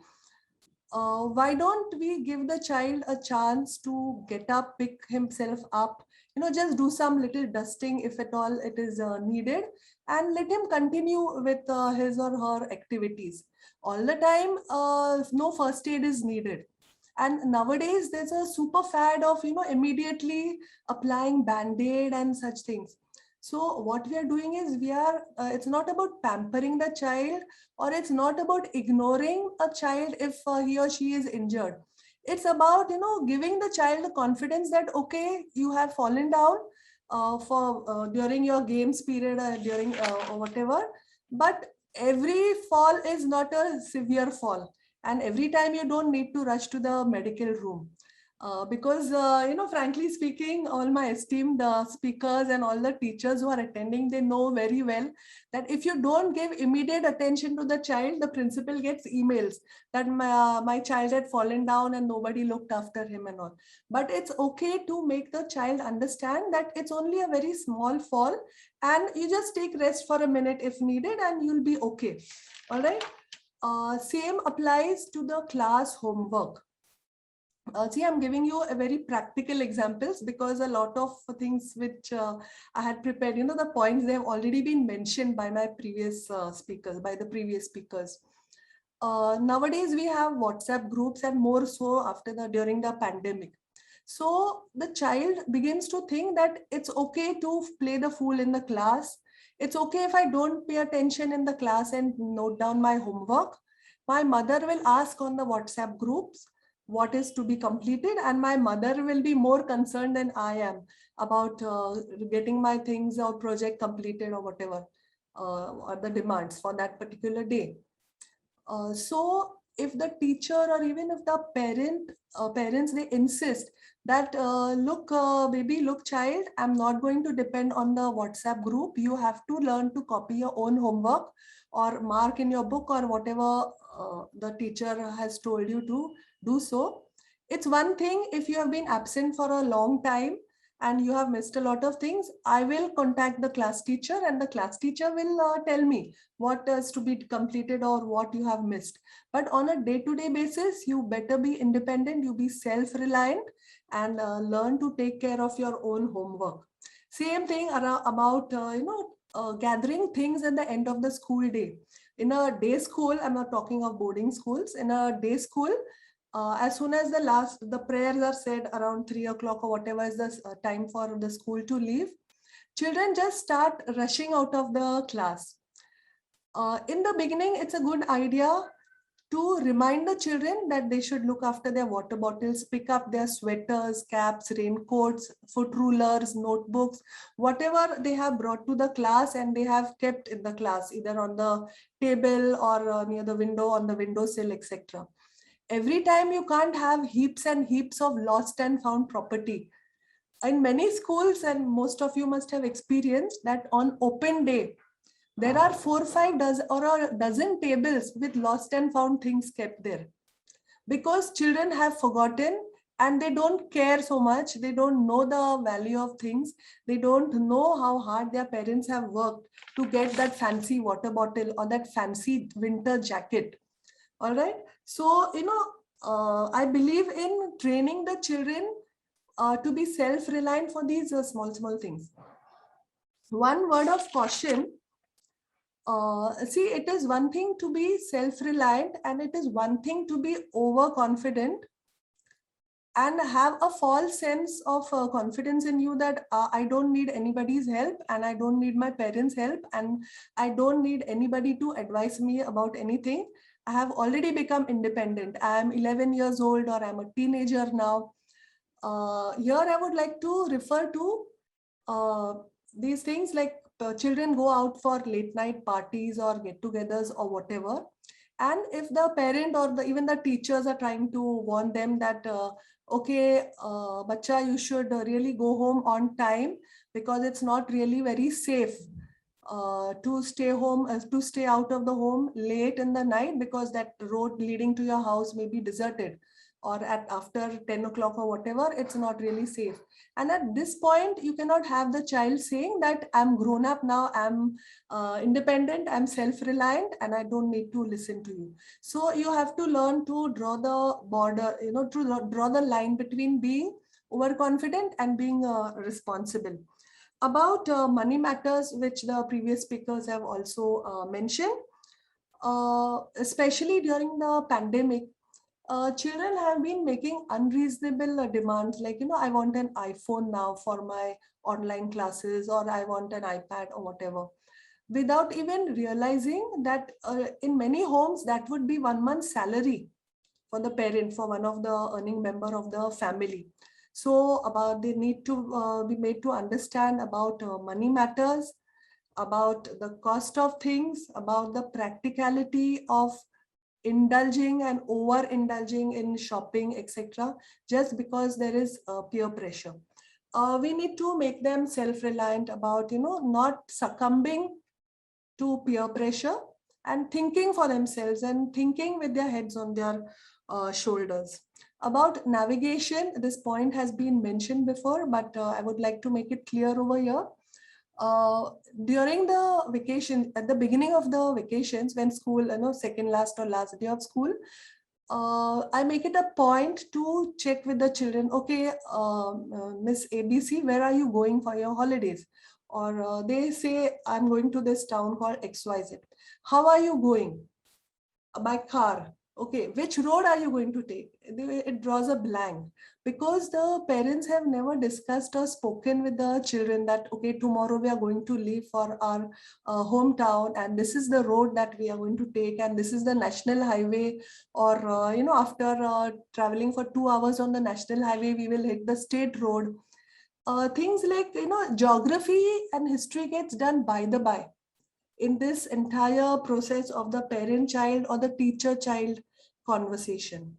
Speaker 8: Why don't we give the child a chance to get up, pick himself up, just do some little dusting if at all it is needed, and let him continue with his or her activities. All the time, no first aid is needed. And nowadays there's a super fad of, immediately applying Band-Aid and such things. So what we are doing is it's not about pampering the child, or it's not about ignoring a child if he or she is injured. It's about, giving the child the confidence that, okay, you have fallen down during your games period or whatever, but every fall is not a severe fall. And every time you don't need to rush to the medical room. Because, frankly speaking, all my esteemed speakers and all the teachers who are attending, they know very well that if you don't give immediate attention to the child, the principal gets emails that my child had fallen down and nobody looked after him and all. But it's okay to make the child understand that it's only a very small fall and you just take rest for a minute if needed and you'll be okay. All right. Same applies to the class homework. See, I'm giving you a very practical examples because a lot of things which I had prepared, the points, they have already been mentioned by my previous speakers, by the previous speakers. Nowadays, we have WhatsApp groups and more so during the pandemic. So the child begins to think that it's okay to play the fool in the class. It's okay if I don't pay attention in the class and note down my homework. My mother will ask on the WhatsApp groups what is to be completed, and my mother will be more concerned than I am about getting my things or project completed or whatever, or the demands for that particular day. So if the teacher or even if the parents, they insist that look, baby, look, child, I'm not going to depend on the WhatsApp group. You have to learn to copy your own homework or mark in your book or whatever the teacher has told you to do so. It's one thing if you have been absent for a long time and you have missed a lot of things. I will contact the class teacher and the class teacher will tell me what is to be completed or what you have missed. But on a day-to-day basis, you better be independent, you be self-reliant and learn to take care of your own homework. Same thing about gathering things at the end of the school day. In a day school, I'm not talking of boarding schools, in a day school, as soon as the prayers are said around 3 o'clock or whatever is the time for the school to leave, children just start rushing out of the class. In the beginning, it's a good idea to remind the children that they should look after their water bottles, pick up their sweaters, caps, raincoats, foot rulers, notebooks, whatever they have brought to the class and they have kept in the class, either on the table or near the window, on the windowsill, etc. Every time you can't have heaps and heaps of lost and found property. In many schools, and most of you must have experienced that on open day, there are 4 or 5 dozen or a dozen tables with lost and found things kept there. Because children have forgotten and they don't care so much. They don't know the value of things. They don't know how hard their parents have worked to get that fancy water bottle or that fancy winter jacket. All right. So, I believe in training the children to be self-reliant for these small things. One word of caution. See, it is one thing to be self-reliant and it is one thing to be overconfident and have a false sense of confidence in you that I don't need anybody's help and I don't need my parents' help and I don't need anybody to advise me about anything. I have already become independent. I am 11 years old or I'm a teenager now. Here I would like to refer to these things like children go out for late night parties or get-togethers or whatever. And if the parent or even the teachers are trying to warn them that, okay, bacha, you should really go home on time because it's not really very safe to stay home, to stay out of the home late in the night because that road leading to your house may be deserted or after 10 o'clock or whatever, it's not really safe. And at this point, you cannot have the child saying that I'm grown up now, I'm independent, I'm self-reliant, and I don't need to listen to you. So you have to learn to draw the border, to draw the line between being overconfident and being responsible. About money matters, which the previous speakers have also mentioned, especially during the pandemic, children have been making unreasonable demands like, I want an iPhone now for my online classes, or I want an iPad or whatever, without even realizing that in many homes that would be 1 month's salary for the parent, for one of the earning member of the family. So they need to be made to understand about money matters, about the cost of things, about the practicality of indulging and overindulging in shopping, etc., just because there is peer pressure. We need to make them self-reliant about, not succumbing to peer pressure and thinking for themselves and thinking with their heads on their shoulders. About navigation, this point has been mentioned before, but I would like to make it clear over here. During the vacation, at the beginning of the vacations, when school, second last or last day of school, I make it a point to check with the children, okay, Miss ABC, where are you going for your holidays? Or they say, I'm going to this town called XYZ. How are you going? By car. Okay, which road are you going to take? It draws a blank because the parents have never discussed or spoken with the children that, okay, tomorrow we are going to leave for our hometown and this is the road that we are going to take and this is the national highway, or, after traveling for 2 hours on the national highway, we will hit the state road. Things like, geography and history gets done by the by in this entire process of the parent-child or the teacher-child conversation.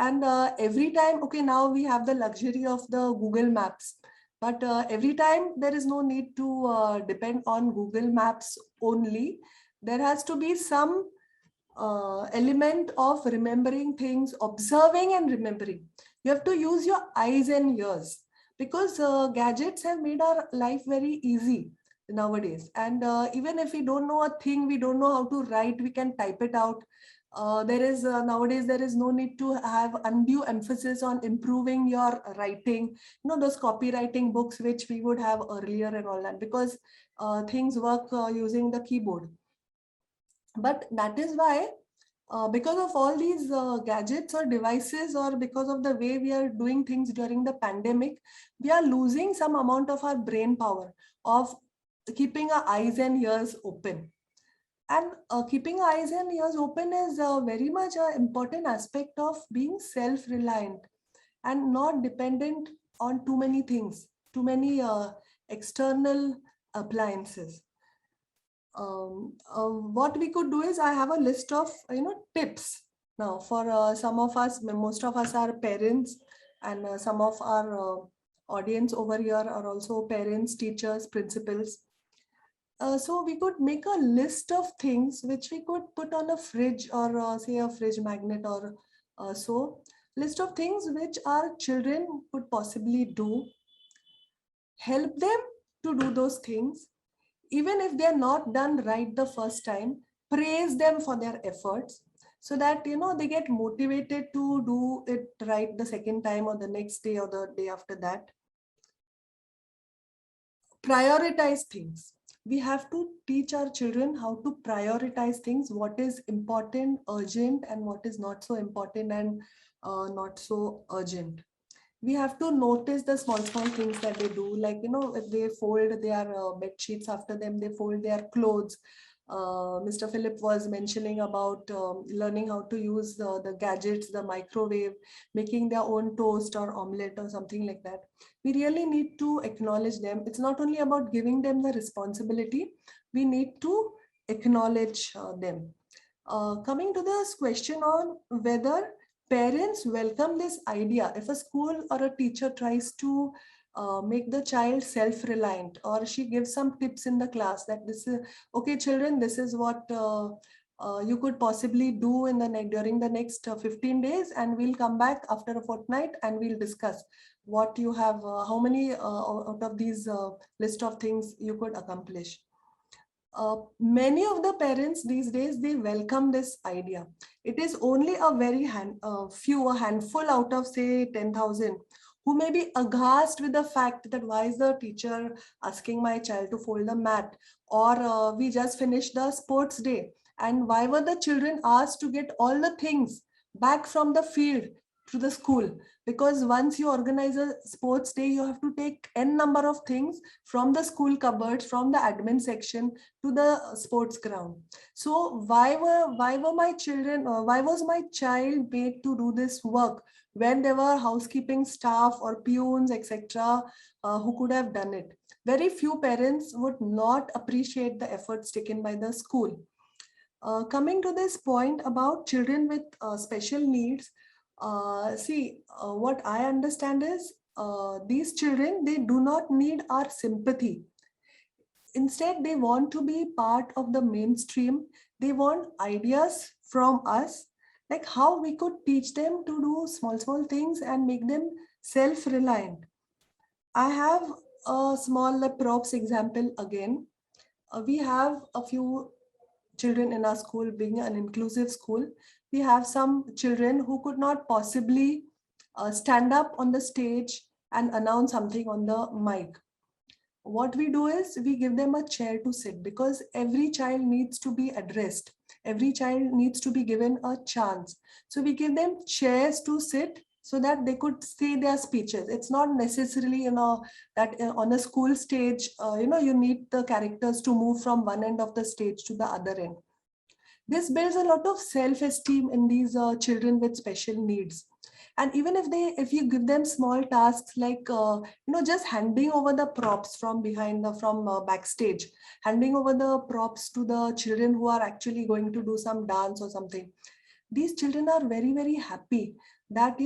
Speaker 8: And every time, okay, now we have the luxury of the Google Maps, but every time there is no need to depend on Google Maps only. There has to be some element of remembering things, observing and remembering. You have to use your eyes and ears, because gadgets have made our life very easy nowadays. And even if we don't know a thing, we don't know how to write, we can type it out. Nowadays there is no need to have undue emphasis on improving your writing, those copywriting books which we would have earlier and all that, because things work using the keyboard. But that is why, because of all these gadgets or devices, or because of the way we are doing things during the pandemic, we are losing some amount of our brain power of keeping our eyes and ears open. And keeping eyes and ears open is very much an important aspect of being self-reliant and not dependent on too many things, too many external appliances. What we could do is, I have a list of tips now for some of us. Most of us are parents, and some of our audience over here are also parents, teachers, principals. So we could make a list of things which we could put on a fridge, or say a fridge magnet, or so list of things which our children could possibly do. Help them to do those things. Even if they're not done right the first time, praise them for their efforts, so that they get motivated to do it right the second time, or the next day, or the day after that. Prioritize things. We have to teach our children how to prioritize things, what is important, urgent, and what is not so important and not so urgent. We have to notice the small things that they do, like if they fold their bed sheets after them, they fold their clothes. Mr. Philip was mentioning about learning how to use the gadgets, the microwave, making their own toast or omelette or something like that. We really need to acknowledge them. It's not only about giving them the responsibility, we need to acknowledge them. Coming to this question on whether parents welcome this idea, if a school or a teacher tries to make the child self-reliant, or she gives some tips in the class that this is okay, children, this is what you could possibly do in during the next 15 days, and we'll come back after a fortnight and we'll discuss what you have, how many out of these list of things you could accomplish. Many of the parents these days, they welcome this idea. It is only a very handful out of say 10,000 who may be aghast with the fact that why is the teacher asking my child to fold the mat, or we just finished the sports day, and why were the children asked to get all the things back from the field to the school? Because once you organize a sports day, you have to take n number of things from the school cupboards, from the admin section to the sports ground. So why was my child made to do this work when there were housekeeping staff or peons, etc., who could have done it? Very few parents would not appreciate the efforts taken by the school. Coming to this point about children with special needs, what I understand is these children, they do not need our sympathy. Instead, they want to be part of the mainstream. They want ideas from us, like how we could teach them to do small things and make them self-reliant. I have a small props example again. We have a few children in our school, being an inclusive school. We have some children who could not possibly stand up on the stage and announce something on the mic. What we do is we give them a chair to sit, because every child needs to be addressed. Every child needs to be given a chance. So we give them chairs to sit so that they could say their speeches. It's not necessarily, that on a school stage, you need the characters to move from one end of the stage to the other end. This builds a lot of self-esteem in these children with special needs. And even if you give them small tasks like, just handing over the props from behind, from backstage, handing over the props to the children who are actually going to do some dance or something, these children are very, very happy that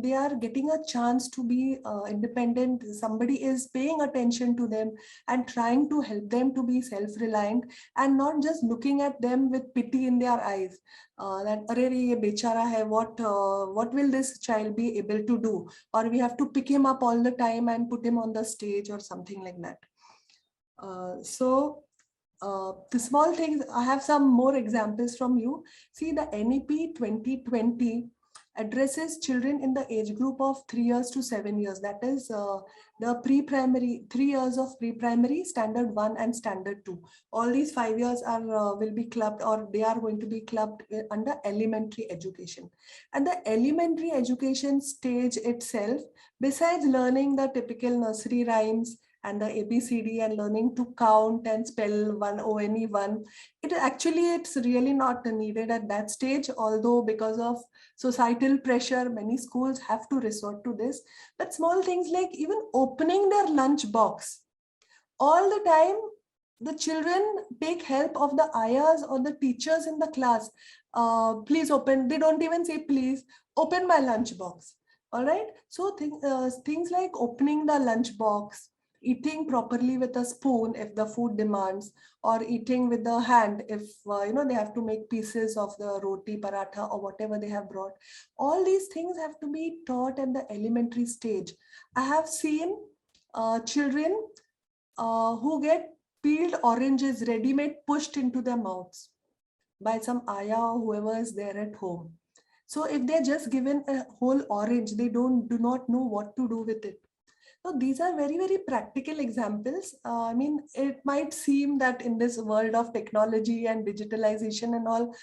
Speaker 8: they are getting a chance to be independent. Somebody is paying attention to them and trying to help them to be self-reliant, and not just looking at them with pity in their eyes, that "Arey re, ye bechara hai, what will this child be able to do, or we have to pick him up all the time and put him on the stage," or something like that. The small things, I have some more examples from you. See, the NEP 2020 addresses children in the age group of 3 years to 7 years. That is the pre-primary, 3 years of pre-primary, standard 1 and standard 2. All these 5 years are will be clubbed, or they are going to be clubbed under elementary education. And the elementary education stage itself, besides learning the typical nursery rhymes and the ABCD and learning to count and spell one, it's really not needed at that stage, although because of societal pressure, many schools have to resort to this. But small things like even opening their lunch box, all the time the children take help of the ayahs or the teachers in the class. Please open, they don't even say please, open my lunch box. All right, so things like opening the lunch box, eating properly with a spoon if the food demands, or eating with the hand if they have to make pieces of the roti, paratha, or whatever they have brought. All these things have to be taught at the elementary stage. I have seen children who get peeled oranges ready-made pushed into their mouths by some ayah or whoever is there at home. So if they're just given a whole orange, they do not know what to do with it. So these are very, very practical examples. I mean, it might seem that in this world of technology and digitalization and all,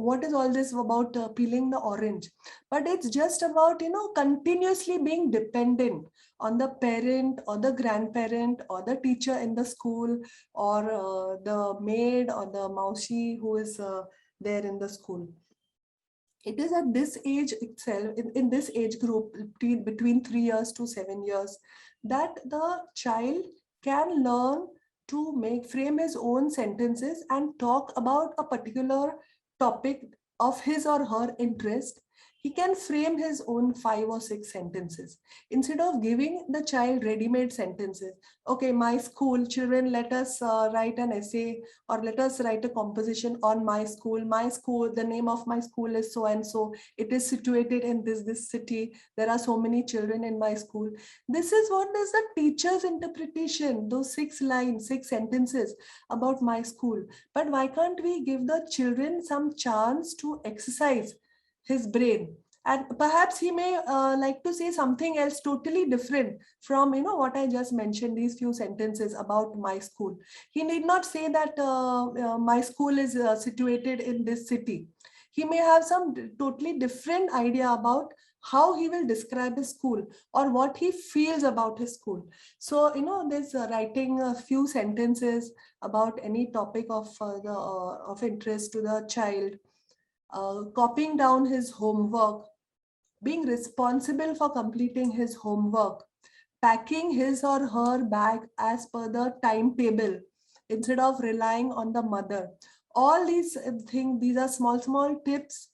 Speaker 8: what is all this about peeling the orange? But it's just about, continuously being dependent on the parent or the grandparent or the teacher in the school, or the maid or the mausi who is there in the school. It is at this age itself, in this age group between 3 years to 7 years, that the child can learn to frame his own sentences and talk about a particular topic of his or her interest. He can frame his own 5 or 6 sentences instead of giving the child ready-made sentences. Okay, my school, children, let us write an essay, or let us write a composition on my school. My school, the name of my school is so and so. It is situated in this city. There are so many children in my school. This is what is the teacher's interpretation, those 6 lines, 6 sentences about my school. But why can't we give the children some chance to exercise his brain? And perhaps he may like to say something else totally different from what I just mentioned, these few sentences about my school. He need not say that my school is situated in this city. He may have some totally different idea about how he will describe his school or what he feels about his school. So there's writing a few sentences about any topic of interest to the child, copying down his homework, being responsible for completing his homework, packing his or her bag as per the timetable instead of relying on the mother. All these things, these are small tips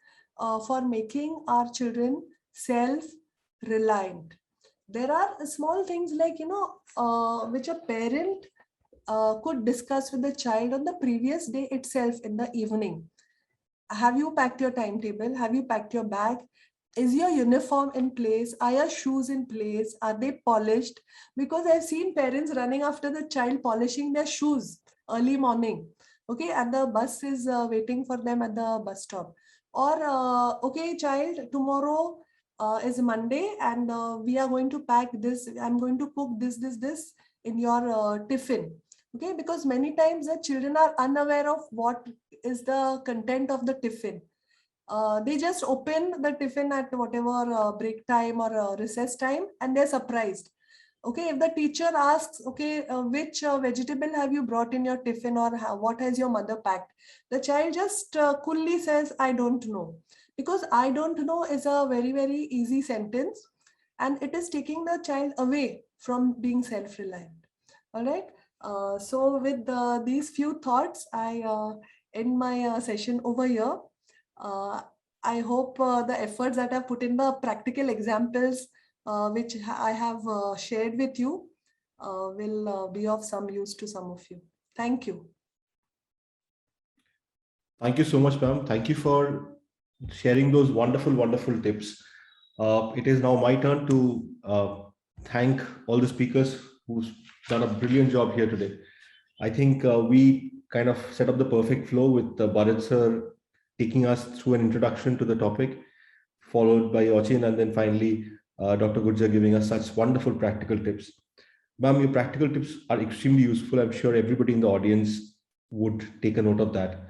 Speaker 8: for making our children self-reliant. There are small things like, which a parent could discuss with the child on the previous day itself in the evening. Have you packed your timetable? Have you packed your bag? Is your uniform in place? Are your shoes in place? Are they polished? Because I've seen parents running after the child polishing their shoes early morning. Okay, and the bus is waiting for them at the bus stop. Or, okay, child, tomorrow is Monday and we are going to pack this. I'm going to cook this in your tiffin. Okay, because many times the children are unaware of what is the content of the tiffin. They just open the tiffin at whatever break time or recess time, and they're surprised. Okay, if the teacher asks, okay, which vegetable have you brought in your tiffin, or what has your mother packed? The child just coolly says, I don't know. Because I don't know is a very, very easy sentence, and it is taking the child away from being self-reliant. All right. So with these few thoughts, I end my session over here. I hope the efforts that I've put in, the practical examples which I have shared with you will be of some use to some of you. Thank you.
Speaker 1: Thank you so much, ma'am. Thank you for sharing those wonderful, wonderful tips. It is now my turn to thank all the speakers who's done a brilliant job here today. I think we kind of set up the perfect flow with Bharat sir taking us through an introduction to the topic, followed by Ochin, and then finally Dr. Gurjar giving us such wonderful practical tips. Ma'am, your practical tips are extremely useful. I'm sure everybody in the audience would take a note of that.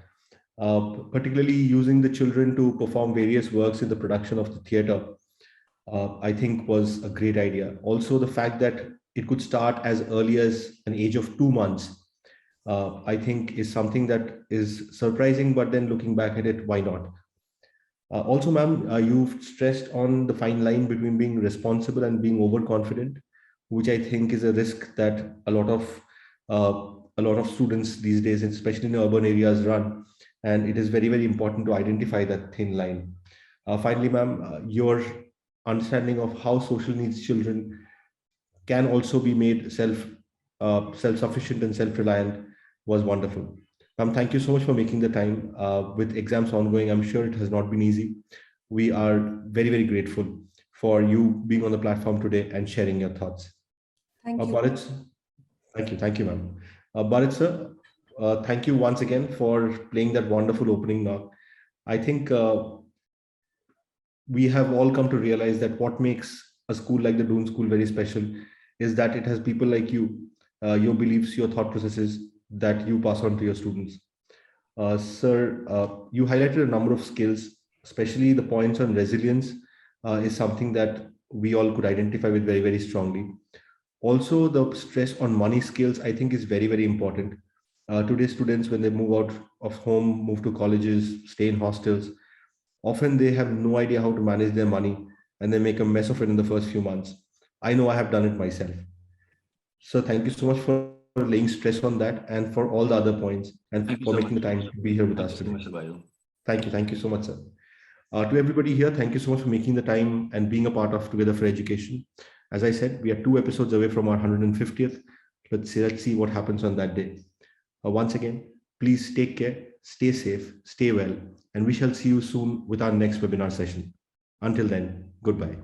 Speaker 1: Particularly using the children to perform various works in the production of the theatre, I think was a great idea. Also, the fact that it could start as early as an age of 2 months, I think is something that is surprising, but then looking back at it, why not? Also, ma'am, you've stressed on the fine line between being responsible and being overconfident, which I think is a risk that a lot of students these days, especially in urban areas, run. And it is very, very important to identify that thin line. Finally, ma'am, your understanding of how social needs children can also be made self-sufficient and self-reliant was wonderful. Ma'am, thank you so much for making the time. With exams ongoing, I'm sure it has not been easy. We are very, very grateful for you being on the platform today and sharing your thoughts.
Speaker 8: Thank you.
Speaker 1: Bharat, thank you, ma'am. Bharat sir, thank you once again for playing that wonderful opening knock. I think we have all come to realize that what makes a school like the Doon School very special is that it has people like you, your beliefs, your thought processes that you pass on to your students. Sir, you highlighted a number of skills, especially the points on resilience is something that we all could identify with very, very strongly. Also, the stress on money skills, I think, is very, very important. Today's students, when they move out of home, move to colleges, stay in hostels, often they have no idea how to manage their money and they make a mess of it in the first few months. I know I have done it myself. So thank you so much for laying stress on that and for all the other points and for making the time to be here with us today. Thank you. Thank you so much, sir. To everybody here, thank you so much for making the time and being a part of Together for Education. As I said, we are 2 episodes away from our 150th. Let's see what happens on that day. Once again, please take care, stay safe, stay well, and we shall see you soon with our next webinar session. Until then, goodbye.